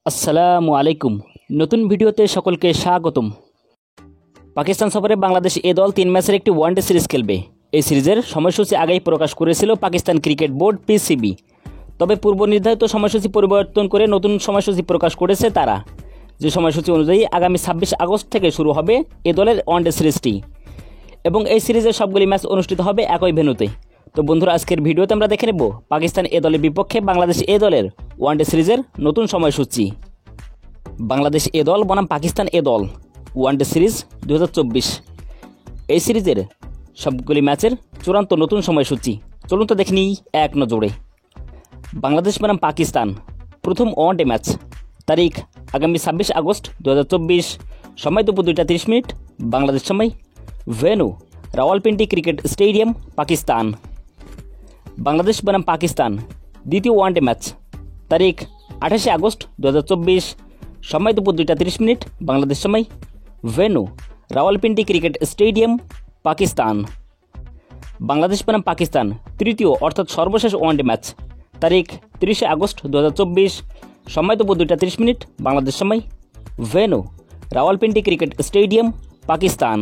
আসসালামু আলাইকুম। নতুন ভিডিওতে সকলকে স্বাগতম। পাকিস্তান সফরে বাংলাদেশ এ দল 3 ম্যাচের একটি ওয়ানডে সিরিজ খেলবে। এই সিরিজের সময়সূচি আগেই প্রকাশ করেছিল পাকিস্তান ক্রিকেট বোর্ড পিসিবি। তবে পূর্ব নির্ধারিত সময়সূচি পরিবর্তন করে নতুন সময়সূচি প্রকাশ করেছে তারা। যে সময়সূচি অনুযায়ী আগামী 26 আগস্ট থেকে শুরু হবে এ দলের ওয়ানডে সিরিজটি এবং এই সিরিজের সবগুলি ম্যাচ অনুষ্ঠিত হবে একই ভেন্যুতে। তো বন্ধুরা, আজকের ভিডিওতে আমরা দেখে নেব পাকিস্তান এ দলের বিপক্ষে বাংলাদেশ এ দলের ওয়ানডে সিরিজের নতুন সময়সূচি। বাংলাদেশ এ দল বনাম পাকিস্তান এ দল ওয়ানডে সিরিজ 2024। এই সিরিজের সবগুলি ম্যাচের চূড়ান্ত নতুন সময়সূচি চলুন তো দেখে নিই এক নজরে। বাংলাদেশ বনাম পাকিস্তান প্রথম ওয়ানডে ম্যাচ, তারিখ আগামী 26 আগস্ট 2024, সময় দুপুর 2টা 30 মিনিট বাংলাদেশ সময়, venue Rawalpindi cricket stadium, Pakistan. Bangladesh বনাম পাকিস্তান দ্বিতীয় ওয়ানডে ম্যাচ, তারিখ 28 আগস্ট 2024, সময় দুপুর 2টা 30 মিনিট বাংলাদেশ সময়, venue Rawalpindi cricket stadium, Pakistan. Bangladesh বনাম পাকিস্তান তৃতীয় অর্থাৎ সর্বশেষ ওয়ানডে ম্যাচ, তারিখ 30 আগস্ট 2024, সময় দুপুর 2টা 30 মিনিট বাংলাদেশ সময়, venue Rawalpindi cricket stadium, Pakistan.